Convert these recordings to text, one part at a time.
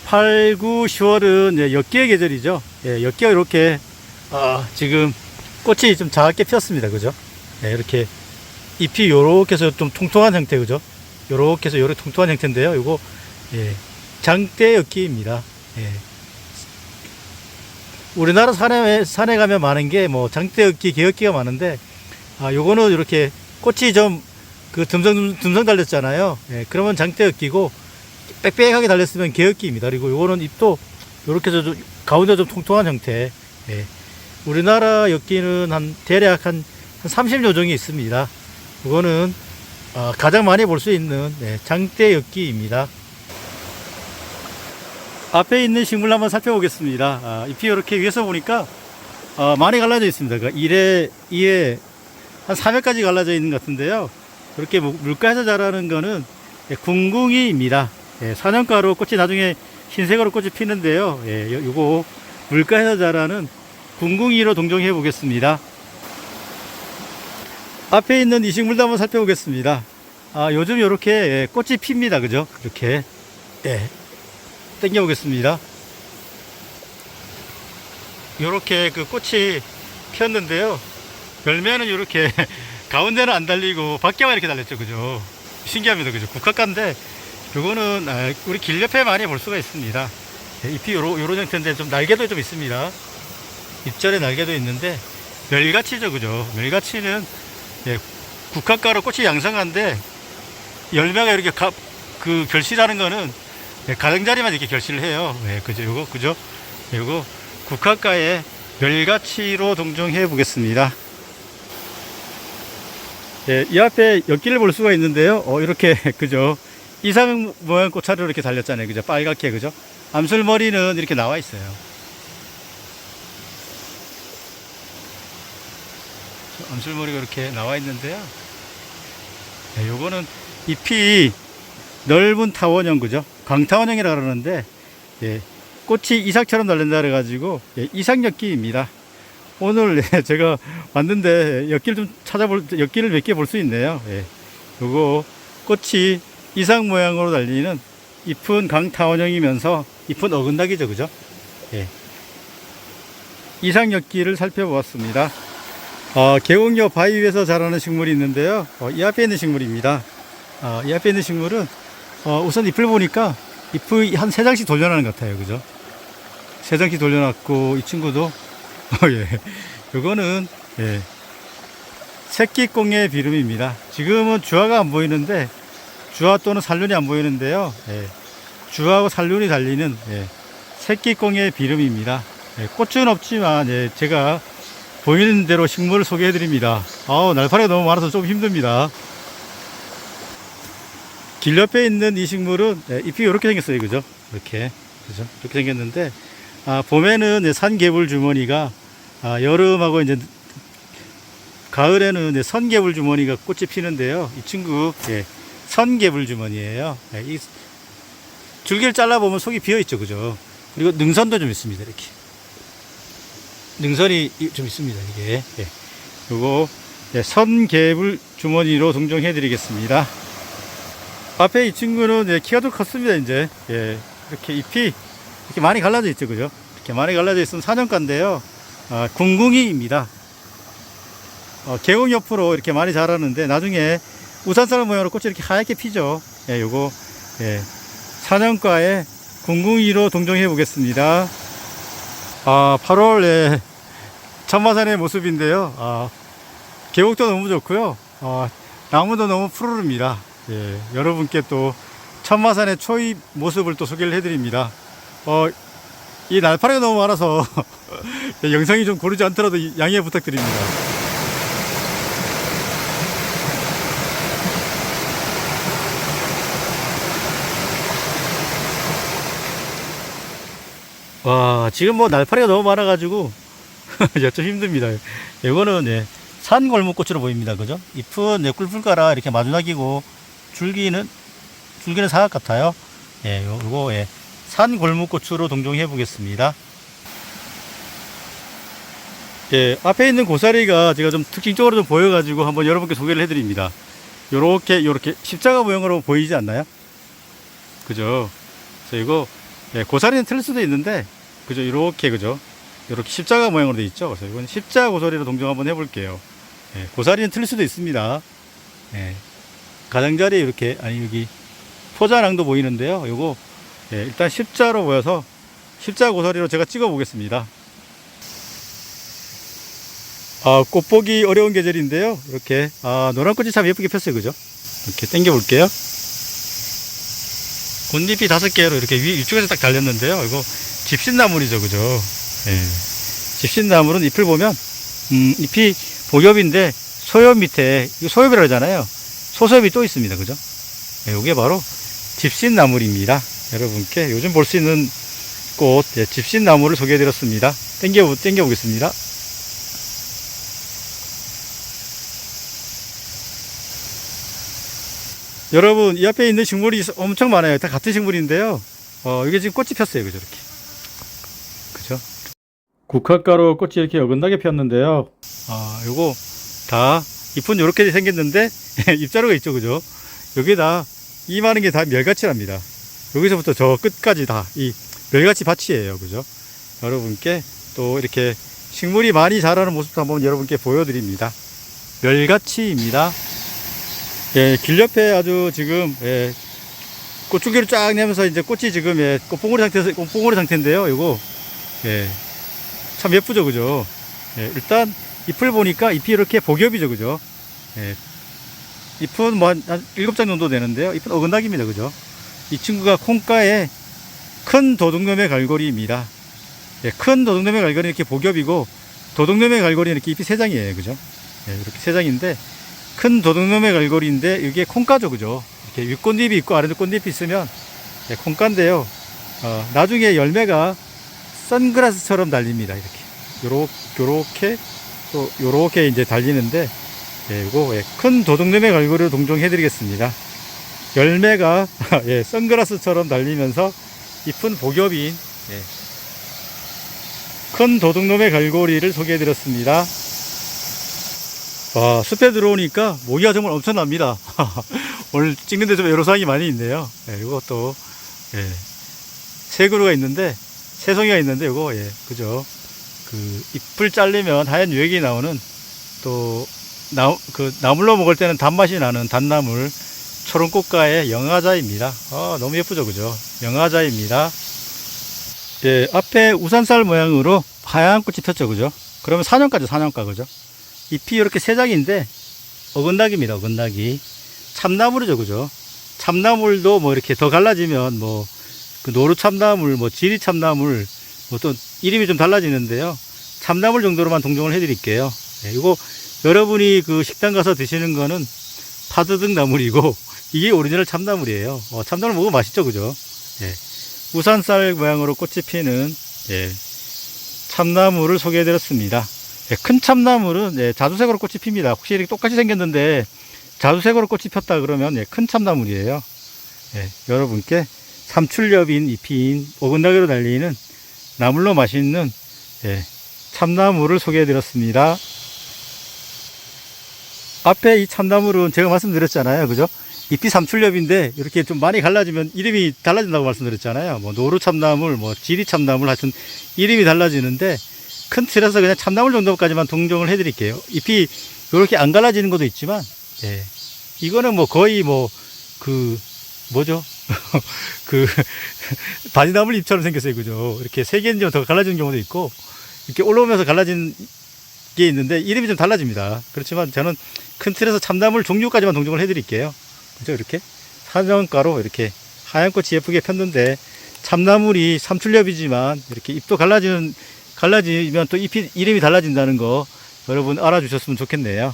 8, 9, 10월은 엿기의 계절이죠. 예, 엿기가 이렇게 지금 꽃이 좀 작게 폈습니다. 그죠? 예, 이렇게 잎이 요렇게 해서 좀 통통한 형태, 그죠? 요렇게 해서 요렇게 통통한 형태인데요. 요거 예, 장대 엿기입니다. 예. 우리나라 산에 가면 많은 게 뭐 장대 엿기, 개엿기가 많은데 요거는 이렇게 꽃이 좀 그 듬성 달렸잖아요. 예, 그러면 장대 엿기고 빽빽하게 달렸으면 개엿기입니다. 그리고 요거는 잎도 요렇게 해서 가운데 좀 통통한 형태. 예. 우리나라 엿기는 대략 한 30여 종이 있습니다. 이거는 가장 많이 볼 수 있는 장대 엿기입니다. 앞에 있는 식물 한번 살펴보겠습니다. 잎이 이렇게 위에서 보니까 많이 갈라져 있습니다. 그러니까 1회, 2회, 한 3회까지 갈라져 있는 것 같은데요. 이렇게 물가에서 자라는 거는 궁궁이입니다. 사년가로 꽃이 나중에 흰색으로 꽃이 피는데요. 요거 물가에서 자라는 궁궁이로 동정해 보겠습니다. 앞에 있는 이 식물도 한번 살펴보겠습니다. 요즘 이렇게 꽃이 핍니다. 그죠? 이렇게 당겨 보겠습니다. 이렇게 그 꽃이 폈는데요. 열매는 이렇게 가운데는 안 달리고 밖에만 이렇게 달렸죠. 그죠? 신기합니다. 그죠? 국화가인데 요거는 우리 길 옆에 많이 볼 수가 있습니다. 잎이 요런 형태인데 좀 날개도 좀 있습니다. 잎절에 날개도 있는데 멸가치죠. 그죠? 멸가치는 국화가로 꽃이 양성한데 열매가 이렇게 그 결실하는 거는 가장자리만 이렇게 결실을 해요. 그죠? 요거 국화가의 멸가치로 동정해 보겠습니다. 이 앞에 엿기를 볼 수가 있는데요. 이렇게 그죠? 이상 모양 꽃차로 이렇게 달렸잖아요. 그죠? 빨갛게 그죠? 암술머리는 이렇게 나와 있어요. 암술머리가 이렇게 나와 있는데요. 요거는 잎이 넓은 타원형, 그죠? 광타원형이라 그러는데, 꽃이 이삭처럼 달린다 그래가지고, 이삭엿기입니다. 오늘 제가 왔는데 엿기를 몇 개 볼 수 있네요. 요거 꽃이 이삭 모양으로 달리는 잎은 강타원형이면서 잎은 어긋나기죠, 그죠? 이삭엿기를 살펴보았습니다. 계곡역 바위 위에서 자라는 식물이 있는데요. 이 앞에 있는 식물입니다. 이 앞에 있는 식물은 우선 잎을 보니까 잎이 한 3장씩 돌려나는 것 같아요. 그죠? 3장씩 돌려놨고 이 친구도 요거는 새끼꽁의 비름입니다. 지금은 주화가 안 보이는데 주화 또는 산륜이 안 보이는데요. 주화하고 산륜이 달리는 새끼꽁의 비름입니다. 꽃은 없지만 제가 보이는 대로 식물을 소개해 드립니다. 날파리가 너무 많아서 좀 힘듭니다. 길 옆에 있는 이 식물은 잎이 이렇게 생겼어요. 그죠? 이렇게 생겼는데 봄에는 산개불 주머니가 여름하고 이제 가을에는 선개불 주머니가 꽃이 피는데요. 이 친구 선개불 주머니예요. 이 줄기를 잘라 보면 속이 비어 있죠. 그죠? 그리고 능선도 좀 있습니다. 이렇게 능선이 좀 있습니다. 이게 요거 선개불 주머니로 동정해 드리겠습니다. 앞에 이 친구는 키가 좀 컸습니다. 이제 이렇게 잎이 이렇게 많이 갈라져 있죠. 그죠? 이렇게 많이 갈라져 있으면 사년가인데요. 궁궁이입니다. 계곡 옆으로 이렇게 많이 자라는데 나중에 우산살 모양으로 꽃이 이렇게 하얗게 피죠. 요거 사년가의 궁궁이로 동정해 보겠습니다. 8월 천마산의 모습인데요. 계곡도 너무 좋고요. 나무도 너무 푸르릅니다. 여러분께 또 천마산의 초입 모습을 또 소개를 해드립니다. 이 날파리가 너무 많아서 영상이 좀 고르지 않더라도 양해 부탁드립니다. 와, 지금 뭐 날파리가 너무 많아가지고 좀 힘듭니다. 이거는 산골목꽃으로 보입니다. 그죠? 잎은 꿀풀가라 이렇게 마주나기고 줄기는 사각 같아요. 요거 산골목꽃으로 동정해 보겠습니다. 앞에 있는 고사리가 제가 좀 특징적으로 좀 보여가지고 한번 여러분께 소개를 해드립니다. 요렇게 십자가 모양으로 보이지 않나요? 그죠? 그래서 이거 예, 고사리는 틀릴 수도 있는데, 그죠? 이렇게, 그죠? 이렇게 십자가 모양으로 되어 있죠. 그래서 이건 십자 고사리로 동정 한번 해볼게요. 예, 고사리는 틀릴 수도 있습니다. 예, 가장자리에 이렇게, 아니, 여기 포자랑도 보이는데요. 요거, 예, 일단 십자로 보여서 십자 고사리로 제가 찍어 보겠습니다. 꽃 보기 어려운 계절인데요. 이렇게, 노란 꽃이 참 예쁘게 폈어요. 그죠? 이렇게 당겨 볼게요. 꽃잎이 5개로 이렇게 위쪽에서 딱 달렸는데요. 이거 집신나물이죠. 그죠? 예. 집신나물은 잎을 보면, 잎이 복엽인데, 소엽 밑에, 이거 소엽이라고 하잖아요. 소섭이 또 있습니다. 그죠? 예, 이게 바로 집신나물입니다. 여러분께 요즘 볼 수 있는 꽃, 예, 집신나물을 소개해 드렸습니다. 당겨 보겠습니다. 여러분, 이 앞에 있는 식물이 엄청 많아요. 다 같은 식물인데요. 이게 지금 꽃이 폈어요. 그죠? 이렇게. 그죠? 국화가루 꽃이 이렇게 어긋나게 폈는데요. 요거 다 잎은 이렇게 생겼는데, 잎자루가 있죠. 그죠? 여기 다, 이 많은 게 다 멸가치랍니다. 여기서부터 저 끝까지 다 이 멸가치 밭이에요. 그죠? 여러분께 또 이렇게 식물이 많이 자라는 모습도 한번 여러분께 보여드립니다. 멸가치입니다. 예, 길 옆에 아주 지금, 예, 꽃줄기를 쫙 내면서 이제 꽃이 지금, 예, 꽃봉오리 상태인데요. 이거, 예, 참 예쁘죠. 그죠? 예, 일단 잎을 보니까 잎이 이렇게 복엽이죠. 그죠? 예, 잎은 뭐 한 7장 정도 되는데요. 잎은 어긋나기입니다. 그죠? 이 친구가 콩가의 큰 도둑놈의 갈고리입니다. 예, 큰 도둑놈의 갈고리는 이렇게 복엽이고, 도둑놈의 갈고리는 이렇게 잎이 3장이에요. 그죠? 예, 이렇게 3장인데, 큰 도둑놈의 갈고리인데 이게 콩가죠. 그죠? 이렇게 윗꽃잎이 있고 아래도 꽃잎이 있으면, 예, 콩가인데요. 나중에 열매가 선글라스처럼 달립니다. 이렇게 요렇게 또 요렇게 이제 달리는데, 예, 이거, 예, 큰 도둑놈의 갈고리를 동정해 드리겠습니다. 열매가 예, 선글라스처럼 달리면서 잎은 복엽인, 예, 큰 도둑놈의 갈고리를 소개해 드렸습니다. 숲에 들어오니까 모기가 정말 엄청납니다. 오늘 찍는 데 좀 애로사항이 많이 있네요. 예, 이것도, 예, 세 그루가 있는데, 세 송이가 있는데, 이거, 예, 그죠? 그, 잎을 자르면 하얀 유액이 나오는, 또, 나물로 먹을 때는 단맛이 나는 단나물, 초롱꽃가의 영화자입니다. 너무 예쁘죠? 그죠? 영화자입니다. 예, 앞에 우산살 모양으로 하얀 꽃이 폈죠? 그죠? 그러면 사년가죠, 사년가. 그죠? 잎이 이렇게 3장인데, 어긋나기입니다, 어긋나기. 참나물이죠, 그죠? 참나물도 뭐 이렇게 더 갈라지면 뭐, 그 노루참나물, 뭐 지리참나물, 뭐 또 이름이 좀 달라지는데요. 참나물 정도로만 동정을 해드릴게요. 예, 이거 여러분이 그 식당 가서 드시는 거는 파드득 나물이고, 이게 오리지널 참나물이에요. 참나물 먹으면 맛있죠, 그죠? 예. 우산살 모양으로 꽃이 피는, 예, 참나물을 소개해드렸습니다. 예, 큰 참나물은, 예, 자주색으로 꽃이 핍니다. 혹시 이렇게 똑같이 생겼는데 자주색으로 꽃이 폈다 그러면, 예, 큰 참나물이에요. 예, 여러분께 삼출엽인 잎인 어긋나게로 달리는 나물로 맛있는, 예, 참나물을 소개해드렸습니다. 앞에 이 참나물은 제가 말씀드렸잖아요. 그죠? 잎이 삼출엽인데 이렇게 좀 많이 갈라지면 이름이 달라진다고 말씀드렸잖아요. 뭐 노루참나물, 뭐 지리참나물, 하여튼 이름이 달라지는데, 큰 틀에서 그냥 참나물 정도까지만 동정을 해드릴게요. 잎이 이렇게 안 갈라지는 것도 있지만, 예, 이거는 뭐 거의 뭐 뭐죠? 바지나물 잎처럼 생겼어요. 그죠? 이렇게 3개는 좀 더 갈라지는 경우도 있고, 이렇게 올라오면서 갈라진 게 있는데 이름이 좀 달라집니다. 그렇지만 저는 큰 틀에서 참나물 종류까지만 동정을 해드릴게요. 그죠? 이렇게 사정가로 이렇게 하얀 꽃이 예쁘게 폈는데, 참나물이 삼출엽이지만 이렇게 잎도 갈라지면 또 이름이 달라진다는 거 여러분 알아주셨으면 좋겠네요.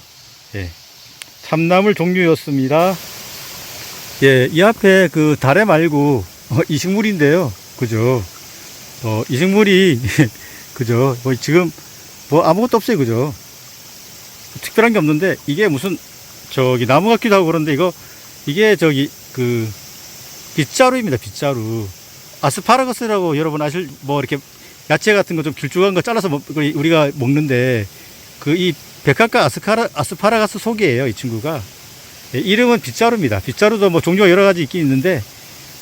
예, 참나물 종류였습니다. 예, 이 앞에 그 다래 말고 이 식물인데요. 그죠? 이 식물이 그죠? 뭐 지금 뭐 아무것도 없어요. 그죠? 특별한 게 없는데, 이게 무슨 나무 같기도 하고 그런데, 이게 그 빗자루입니다. 빗자루. 아스파라거스라고 여러분 뭐 이렇게 야채 같은 거 좀 길쭉한 거 잘라서 우리가 먹는데, 이 백합과 아스파라거스 속이에요, 이 친구가. 예, 이름은 빗자루입니다. 빗자루도 뭐 종류가 여러 가지 있긴 있는데,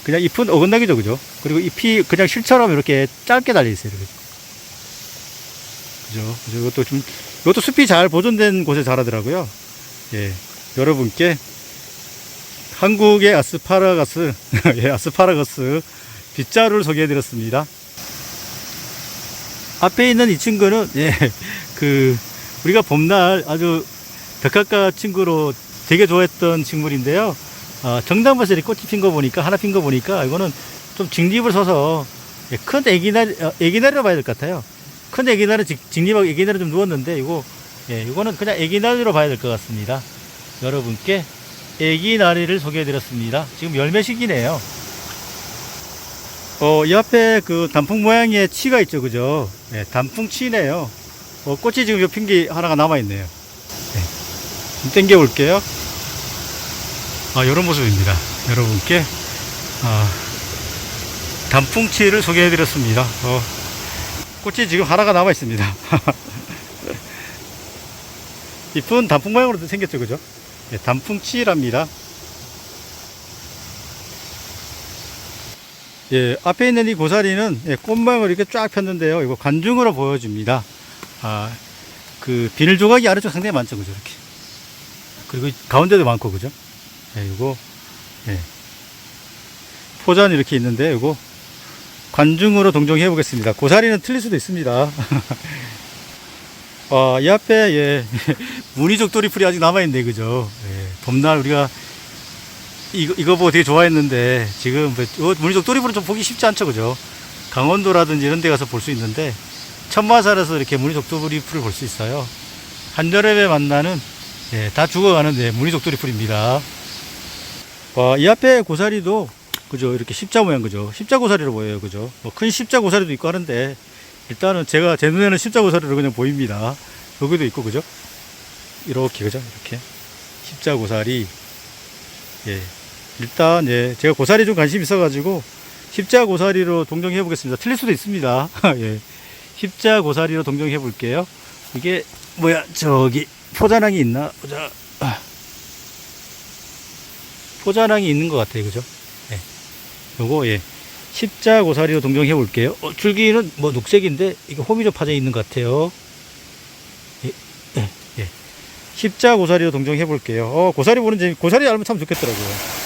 그냥 잎은 어긋나기죠, 그죠? 그리고 잎이 그냥 실처럼 이렇게 짧게 달려 있어요, 이렇게. 그죠? 이것도 숲이 잘 보존된 곳에 자라더라고요. 예, 여러분께 한국의 아스파라거스, 예, 아스파라거스 빗자루를 소개해드렸습니다. 앞에 있는 이 친구는, 예, 우리가 봄날 아주 백합과 친구로 되게 좋아했던 식물인데요. 정당밭에 꽃이 핀 거 보니까, 하나 핀 거 보니까, 이거는 좀 직립을 서서, 예, 큰 애기나리로 봐야 될 것 같아요. 큰 애기나리, 직립하고 애기나리 좀 누웠는데, 예, 이거는 그냥 애기나리로 봐야 될 것 같습니다. 여러분께 애기나리를 소개해드렸습니다. 지금 열매 시기네요. 이 앞에 단풍 모양의 치가 있죠, 그죠? 네, 단풍치네요. 꽃이 지금 요 핀 게 하나가 남아있네요. 네, 좀 당겨 볼게요. 이런 모습입니다. 여러분께, 단풍치를 소개해드렸습니다. 꽃이 지금 하나가 남아있습니다. 이쁜 단풍 모양으로 생겼죠, 그죠? 네, 단풍치랍니다. 예, 앞에 있는 이 고사리는, 예, 꽃 모양을 이렇게 쫙 폈는데요. 이거 관중으로 보여줍니다. 비늘 조각이 아래쪽 상당히 많죠, 그죠? 이렇게. 그리고 가운데도 많고, 그죠? 예, 예. 포자는 이렇게 있는데, 이거 관중으로 동정해 보겠습니다. 고사리는 틀릴 수도 있습니다. 이 앞에, 예, 무늬족 도리풀이 아직 남아있네, 그죠? 예, 봄날 우리가 이거 보고 되게 좋아했는데, 지금, 무늬족 도리풀은 좀 보기 쉽지 않죠, 그죠? 강원도라든지 이런 데 가서 볼 수 있는데, 천마산에서 이렇게 무늬족 도리풀을 볼 수 있어요. 한여름에 만나는, 예, 다 죽어가는, 예, 무늬족 도리풀입니다. 이 앞에 고사리도, 그죠? 이렇게 십자 모양, 그죠? 십자 고사리로 보여요, 그죠? 큰 십자 고사리도 있고 하는데, 일단은 제 눈에는 십자 고사리로 그냥 보입니다. 여기도 있고, 그죠? 이렇게, 그죠? 이렇게. 십자 고사리. 예. 일단, 예, 제가 고사리 좀 관심 있어가지고, 십자 고사리로 동정해 보겠습니다. 틀릴 수도 있습니다. 예. 십자 고사리로 동정해 볼게요. 이게, 저기, 포자낭이 있나? 보자. 포자낭이 있는 것 같아요. 그죠? 예. 요거, 예. 십자 고사리로 동정해 볼게요. 줄기는 녹색인데, 이거 호미로 파져 있는 것 같아요. 예. 예. 예. 십자 고사리로 동정해 볼게요. 고사리 보는 재미, 고사리 알면 참 좋겠더라고요.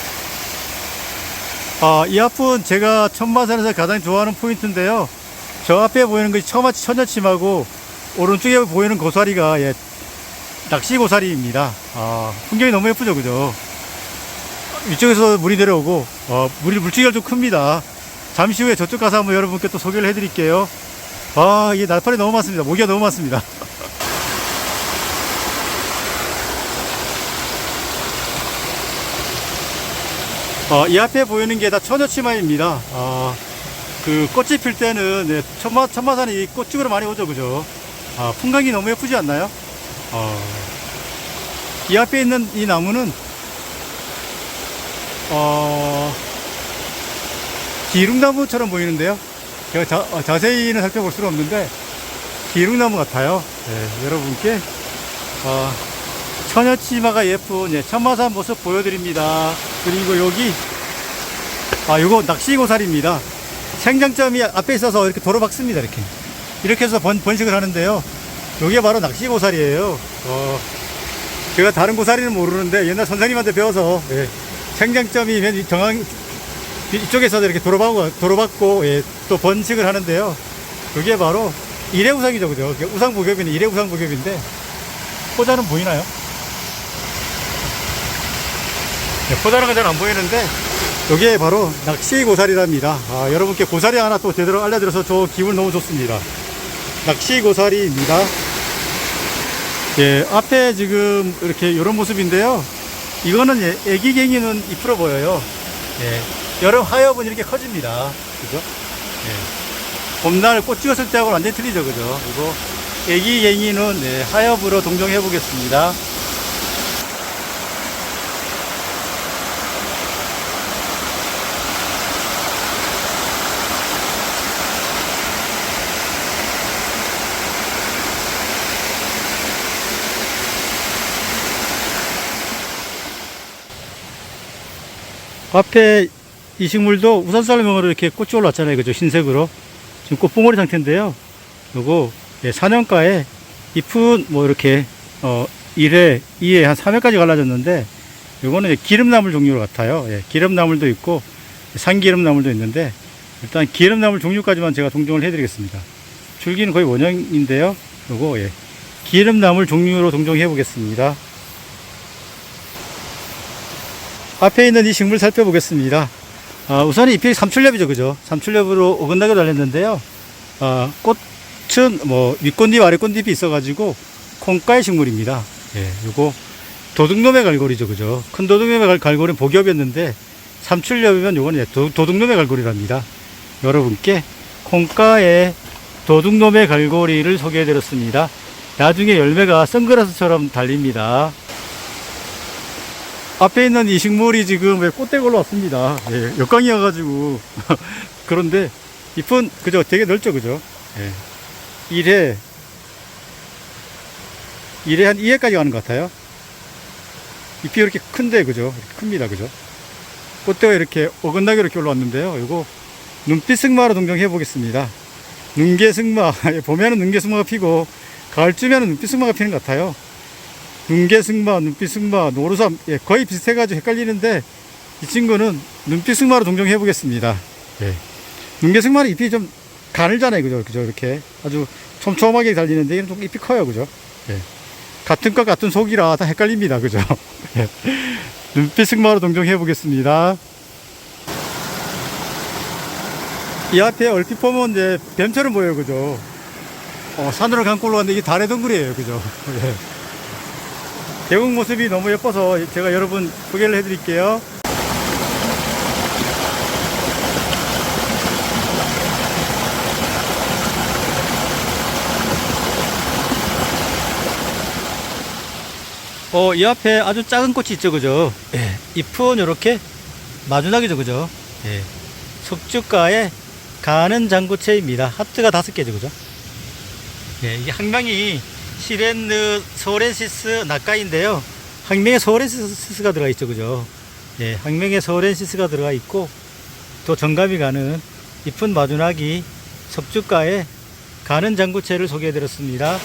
이 앞은 제가 천마산에서 가장 좋아하는 포인트인데요. 저 앞에 보이는 것이 처녀침하고 오른쪽에 보이는 고사리가, 예, 낚시 고사리입니다. 풍경이 너무 예쁘죠, 그죠? 이쪽에서 물이 내려오고, 물줄기가 좀 큽니다. 잠시 후에 저쪽 가서 한번 여러분께 또 소개를 해드릴게요. 이게 날파리 너무 많습니다. 모기가 너무 많습니다. 이 앞에 보이는 게 다 처녀치마입니다. 꽃이 필 때는, 네, 천마산이 꽃 찍으러 많이 오죠, 그죠? 풍광이 너무 예쁘지 않나요? 이 앞에 있는 이 나무는, 기룽나무처럼 보이는데요. 제가 자세히는 살펴볼 수는 없는데, 기룽나무 같아요. 네, 여러분께, 처녀치마가 예쁜, 예, 천마산 모습 보여드립니다. 그리고 여기, 요거 낚시고사리입니다. 생장점이 앞에 있어서 이렇게 도로 박습니다. 이렇게 해서 번식을 하는데요. 요게 바로 낚시고사리예요. 제가 다른 고사리는 모르는데 옛날 선생님한테 배워서, 예, 생장점이 맨 이쪽에서 이렇게 도로박고, 예, 또 번식을 하는데요. 요게 바로 일회우상이죠, 그죠? 우상부겹이네, 일회우상부겹인데, 포자는 보이나요? 네, 포자는 잘 안 보이는데, 요게 바로 낚시고사리랍니다. 여러분께 고사리 하나 또 제대로 알려드려서 저 기분 너무 좋습니다. 낚시고사리입니다. 예, 앞에 지금 이렇게 이런 모습인데요. 이거는, 예, 애기갱이는 잎으로 보여요. 예, 여름 하엽은 이렇게 커집니다. 그죠? 예, 봄날 꽃 찍었을 때하고는 완전히 틀리죠, 그죠? 그리고 애기갱이는, 예, 하엽으로 동정해 보겠습니다. 앞에 이 식물도 우산살명으로 이렇게 꽃이 올라왔잖아요. 그죠? 흰색으로. 지금 꽃봉오리 상태인데요. 요거, 예, 4년가에 잎은 뭐 이렇게, 1회, 2회, 한 3회까지 갈라졌는데, 요거는 이제 기름나물 종류 같아요. 예, 기름나물도 있고, 산기름나물도 있는데, 일단 기름나물 종류까지만 제가 동종을 해드리겠습니다. 줄기는 거의 원형인데요. 요거, 예, 기름나물 종류로 동종해 보겠습니다. 앞에 있는 이 식물 살펴보겠습니다. 우선 잎이 삼출엽이죠, 그죠? 삼출엽으로 어긋나게 달렸는데요. 꽃은 뭐 윗꽃잎, 아랫꽃잎이 있어가지고 콩가의 식물입니다. 예, 요거 도둑놈의 갈고리죠, 그죠? 큰 도둑놈의 갈고리는 복엽이었는데 삼출엽이면 요거는 도둑놈의 갈고리랍니다. 여러분께 콩가의 도둑놈의 갈고리를 소개해드렸습니다. 나중에 열매가 선글라스처럼 달립니다. 앞에 있는 이 식물이 지금 왜 꽃대가 올라왔습니다. 예, 역광이어가지고. 그런데 잎은 그죠? 되게 넓죠, 그죠? 예. 1회 한 2회까지 가는 것 같아요. 잎이 이렇게 큰데, 그죠? 이렇게 큽니다, 그죠? 꽃대가 이렇게 어긋나게 이렇게 올라왔는데요. 이거 눈빛 승마로 동정해 보겠습니다. 눈개승마. 봄에는 눈개승마가 피고, 가을쯤에는 눈빛 승마가 피는 것 같아요. 눈개승마, 눈빛승마, 노루삼, 예, 거의 비슷해가지고 헷갈리는데 이 친구는 눈빛승마로 동정해 보겠습니다. 예. 눈개승마는 잎이 좀 가늘잖아요, 그죠? 그죠? 이렇게 아주 촘촘하게 달리는데 얘는 좀 잎이 커요, 그죠? 예. 같은 것 같은 속이라 다 헷갈립니다, 그죠? 예. 눈빛승마로 동정해 보겠습니다. 이 앞에 얼핏 보면 이제 뱀처럼 보여요, 그죠? 산으로 감고 올라왔는데 이게 달의 덩굴이에요, 그죠? 예. 개국 모습이 너무 예뻐서 제가 여러분 소개를 해드릴게요. 이 앞에 아주 작은 꽃이 있죠, 그죠? 예, 잎은 이렇게 마주나기죠, 그죠? 예, 석주가의 가는 장구채입니다. 하트가 5개죠, 그죠? 예, 이게 학명이 시렌느 소렌시스 낙가인데요. 학명에 소렌시스가 들어가 있죠, 그죠? 예, 학명에 소렌시스가 들어가 있고, 또 정감이 가는 잎은 마주나기 석주가의 가는 장구채를 소개해 드렸습니다.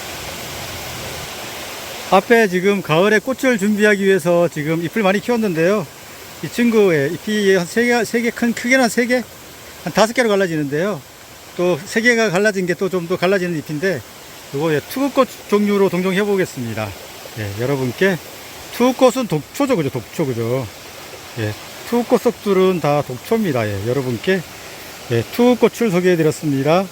앞에 지금 가을에 꽃을 준비하기 위해서 지금 잎을 많이 키웠는데요. 이 친구의 잎이 한 3개, 크게는 한 3개? 한 5개로 갈라지는데요. 또 3개가 갈라진 게 또 좀 더 갈라지는 잎인데, 요거 투구꽃 종류로 동정해 보겠습니다. 예, 여러분께 투구꽃은 독초죠, 그죠? 독초, 그죠? 예, 투구꽃 속들은 다 독초입니다. 예, 여러분께 예, 투구꽃을 소개해 드렸습니다.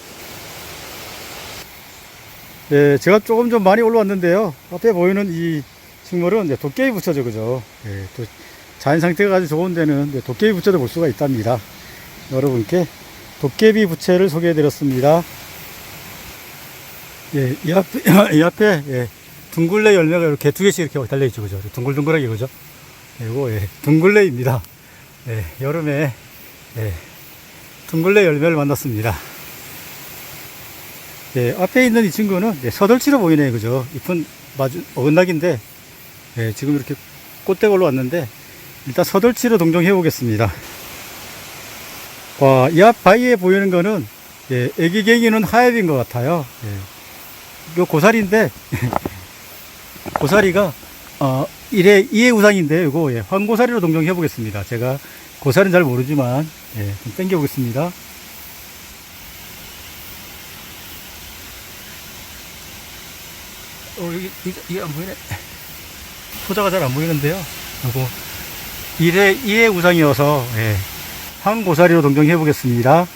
예, 제가 조금 좀 많이 올라왔는데요. 앞에 보이는 이 식물은 도깨비 부처죠, 그죠? 예, 또 자연 상태가 아주 좋은 데는 도깨비 부처도 볼 수가 있답니다. 여러분께 도깨비 부채를 소개해 드렸습니다. 예, 이 앞에, 예, 둥글레 열매가 이렇게 2개씩 이렇게 달려있죠, 그죠? 둥글둥글하게, 그죠? 이거, 예, 둥글레입니다. 예, 여름에, 예, 둥글레 열매를 만났습니다. 예, 앞에 있는 이 친구는, 예, 서덜치로 보이네요, 그죠? 잎은 어긋나기인데, 예, 지금 이렇게 꽃대가 올라왔는데, 일단 서덜치로 동정해 보겠습니다. 와, 이 앞 바위에 보이는 거는, 예, 애기갱이는 하엽인 것 같아요. 예. 요 고사리인데, 고사리가, 2회 우상인데, 요거, 예, 황고사리로 동정해 보겠습니다. 제가 고사리는 잘 모르지만, 예, 좀 당겨 보겠습니다. 이게 안 보이네. 포자가 잘 안 보이는데요. 요거, 2회 우상이어서, 예, 황고사리로 동정해 보겠습니다.